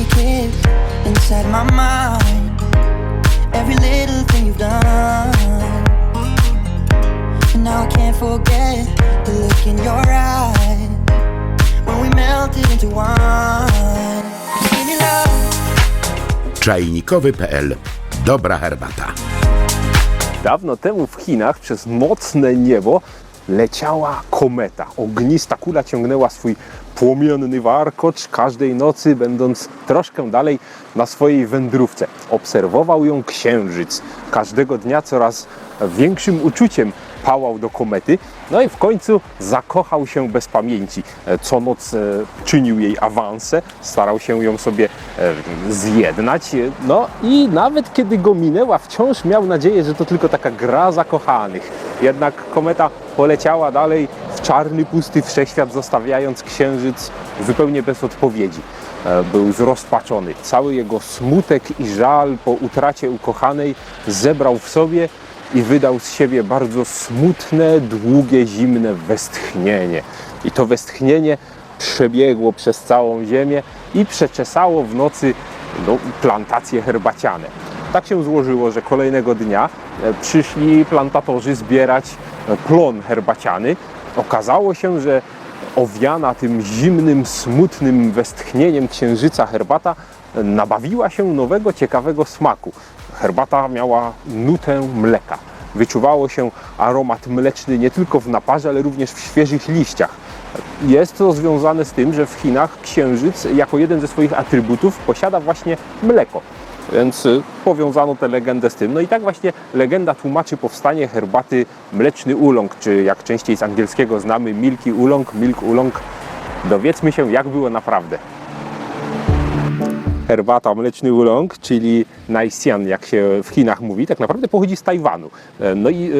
kiss inside my mind. Every little thing you've done. And now I can't forget the look in your eyes when we melted into one. Give me love. Czajnikowy.pl. Dobra herbata. Dawno temu w Chinach przez mocne niebo leciała kometa. Ognista kula ciągnęła swój płomienny warkocz każdej nocy, będąc troszkę dalej na swojej wędrówce. Obserwował ją księżyc. Każdego dnia coraz większym uczuciem pałał do komety. No i w końcu zakochał się bez pamięci. Co noc czynił jej awanse, starał się ją sobie zjednać. No i nawet kiedy go minęła, wciąż miał nadzieję, że to tylko taka gra zakochanych. Jednak kometa poleciała dalej w czarny, pusty wszechświat, zostawiając księżyc zupełnie bez odpowiedzi. Był zrozpaczony. Cały jego smutek i żal po utracie ukochanej zebrał w sobie i wydał z siebie bardzo smutne, długie, zimne westchnienie. I to westchnienie przebiegło przez całą ziemię i przeczesało w nocy plantacje herbaciane. Tak się złożyło, że kolejnego dnia przyszli plantatorzy zbierać plon herbaciany. Okazało się, że owiana tym zimnym, smutnym westchnieniem księżyca herbata nabawiła się nowego, ciekawego smaku. Herbata miała nutę mleka. Wyczuwało się aromat mleczny nie tylko w naparze, ale również w świeżych liściach. Jest to związane z tym, że w Chinach księżyc jako jeden ze swoich atrybutów posiada właśnie mleko. Więc powiązano tę legendę z tym. No i tak właśnie legenda tłumaczy powstanie herbaty mleczny oolong, czy jak częściej z angielskiego znamy milky oolong, milk oolong. Dowiedzmy się, jak było naprawdę. Herbata mleczny oolong, czyli Naisian, jak się w Chinach mówi, tak naprawdę pochodzi z Tajwanu. No i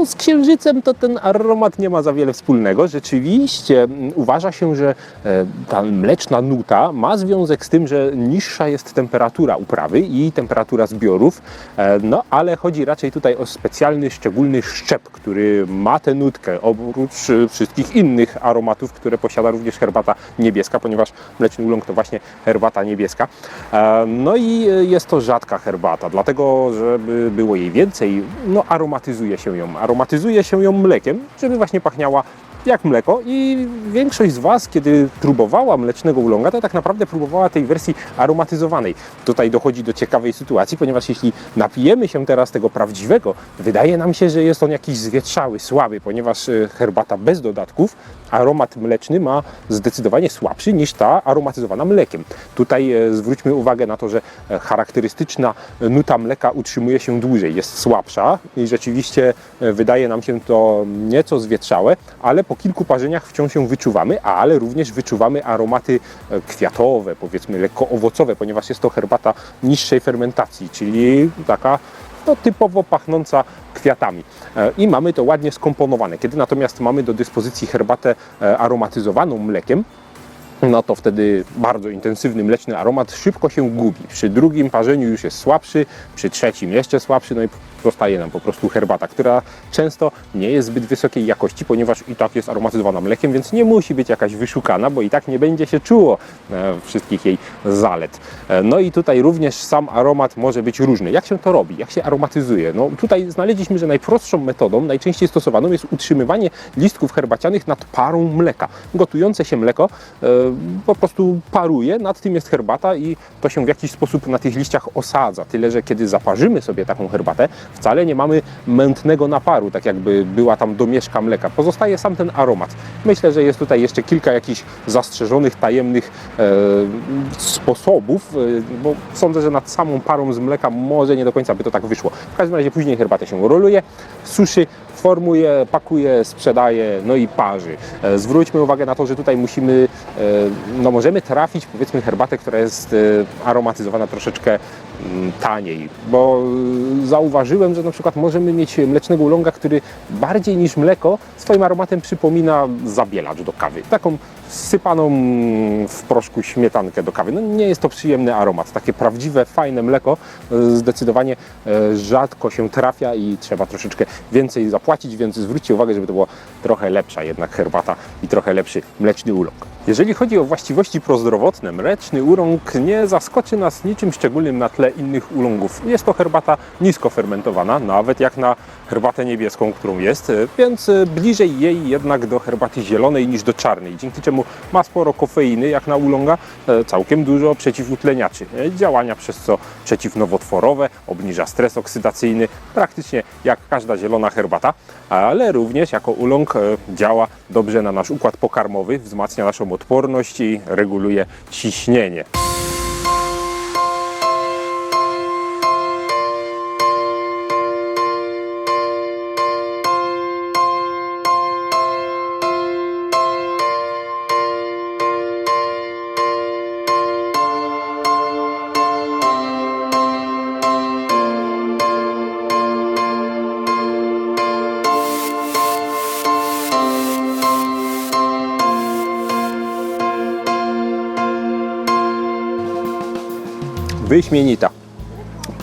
z księżycem to ten aromat nie ma za wiele wspólnego. Rzeczywiście uważa się, że ta mleczna nuta ma związek z tym, że niższa jest temperatura uprawy i temperatura zbiorów, ale chodzi raczej tutaj o specjalny, szczególny szczep, który ma tę nutkę, oprócz wszystkich innych aromatów, które posiada również herbata niebieska, ponieważ mleczny oolong to właśnie herbata niebieska. No i jest to rzadka herbata, dlatego żeby było jej więcej, aromatyzuje się ją mlekiem, żeby właśnie pachniała jak mleko i większość z Was, kiedy próbowała mlecznego oolonga, to tak naprawdę próbowała tej wersji aromatyzowanej. Tutaj dochodzi do ciekawej sytuacji, ponieważ jeśli napijemy się teraz tego prawdziwego, wydaje nam się, że jest on jakiś zwietrzały, słaby, ponieważ herbata bez dodatków, aromat mleczny ma zdecydowanie słabszy niż ta aromatyzowana mlekiem. Tutaj zwróćmy uwagę na to, że charakterystyczna nuta mleka utrzymuje się dłużej, jest słabsza i rzeczywiście wydaje nam się to nieco zwietrzałe, ale po kilku parzeniach wciąż ją wyczuwamy, ale również wyczuwamy aromaty kwiatowe, powiedzmy lekko owocowe, ponieważ jest to herbata niższej fermentacji, czyli taka typowo pachnąca kwiatami. I mamy to ładnie skomponowane. Kiedy natomiast mamy do dyspozycji herbatę aromatyzowaną mlekiem, to wtedy bardzo intensywny mleczny aromat szybko się gubi. Przy drugim parzeniu już jest słabszy, przy trzecim jeszcze słabszy, i zostaje nam po prostu herbata, która często nie jest zbyt wysokiej jakości, ponieważ i tak jest aromatyzowana mlekiem, więc nie musi być jakaś wyszukana, bo i tak nie będzie się czuło wszystkich jej zalet. No i tutaj również sam aromat może być różny. Jak się to robi? Jak się aromatyzuje? Tutaj znaleźliśmy, że najprostszą metodą, najczęściej stosowaną jest utrzymywanie listków herbacianych nad parą mleka. Gotujące się mleko po prostu paruje, nad tym jest herbata i to się w jakiś sposób na tych liściach osadza. Tyle, że kiedy zaparzymy sobie taką herbatę, wcale nie mamy mętnego naparu, tak jakby była tam domieszka mleka. Pozostaje sam ten aromat. Myślę, że jest tutaj jeszcze kilka jakichś zastrzeżonych, tajemnych sposobów, bo sądzę, że nad samą parą z mleka może nie do końca by to tak wyszło. W każdym razie później herbatę się roluje, suszy, formuje, pakuje, sprzedaje, i parzy. Zwróćmy uwagę na to, że tutaj możemy trafić, powiedzmy, herbatę, która jest aromatyzowana troszeczkę taniej, bo zauważyłem, że na przykład możemy mieć mlecznego oolonga, który bardziej niż mleko swoim aromatem przypomina zabielacz do kawy. Taką sypaną w proszku śmietankę do kawy. No nie jest to przyjemny aromat. Takie prawdziwe, fajne mleko zdecydowanie rzadko się trafia i trzeba troszeczkę więcej zapłacić, więc zwróćcie uwagę, żeby to była trochę lepsza jednak herbata i trochę lepszy mleczny oolong. Jeżeli chodzi o właściwości prozdrowotne, mleczny oolong nie zaskoczy nas niczym szczególnym na tle innych oolongów. Jest to herbata nisko fermentowana, nawet jak na herbatę niebieską, którą jest, więc bliżej jej jednak do herbaty zielonej niż do czarnej, dzięki czemu ma sporo kofeiny, jak na oolonga, całkiem dużo przeciwutleniaczy, działania przez co przeciwnowotworowe, obniża stres oksydacyjny, praktycznie jak każda zielona herbata, ale również jako oolong działa dobrze na nasz układ pokarmowy, wzmacnia naszą odporność i reguluje ciśnienie. Wyśmienita,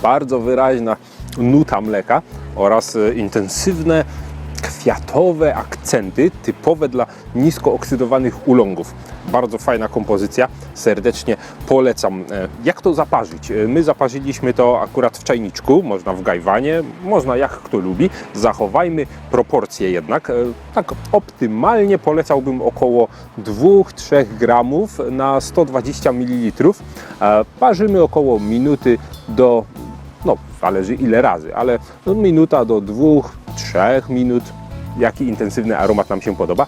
bardzo wyraźna nuta mleka oraz intensywne, kwiatowe akcenty typowe dla nisko oksydowanych oolongów. Bardzo fajna kompozycja, serdecznie polecam. Jak to zaparzyć? My zaparzyliśmy to akurat w czajniczku, można w gajwanie, można jak kto lubi. Zachowajmy proporcje jednak. Tak optymalnie polecałbym około 2-3 gramów na 120 ml. Parzymy około minuty do, no zależy ile razy, ale minuta do 2-3 minut. Jaki intensywny aromat nam się podoba.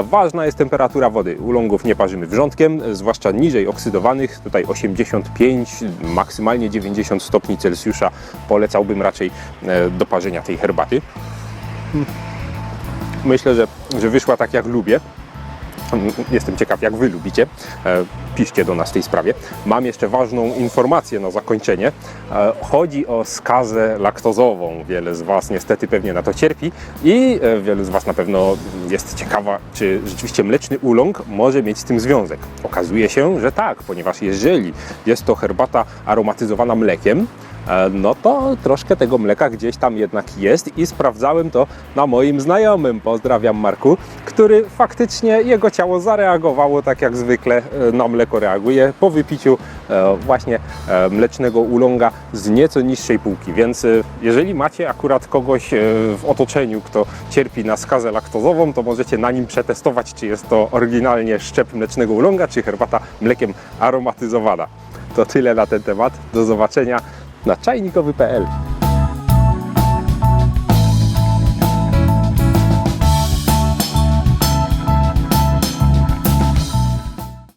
Ważna jest temperatura wody. Oolongów nie parzymy wrzątkiem, zwłaszcza niżej oksydowanych. Tutaj 85, maksymalnie 90 stopni Celsjusza polecałbym raczej do parzenia tej herbaty. Myślę, że wyszła tak jak lubię. Jestem ciekaw, jak Wy lubicie. Piszcie do nas w tej sprawie. Mam jeszcze ważną informację na zakończenie. Chodzi o skazę laktozową. Wiele z Was niestety pewnie na to cierpi i wielu z Was na pewno jest ciekawa, czy rzeczywiście mleczny oolong może mieć z tym związek. Okazuje się, że tak, ponieważ jeżeli jest to herbata aromatyzowana mlekiem, no to troszkę tego mleka gdzieś tam jednak jest i sprawdzałem to na moim znajomym, pozdrawiam Marku, który faktycznie jego ciało zareagowało tak jak zwykle na mleko reaguje po wypiciu właśnie mlecznego oolonga z nieco niższej półki, więc jeżeli macie akurat kogoś w otoczeniu, kto cierpi na skazę laktozową, to możecie na nim przetestować, czy jest to oryginalnie szczep mlecznego oolonga, czy herbata mlekiem aromatyzowana. To tyle na ten temat, do zobaczenia na czajnikowy.pl.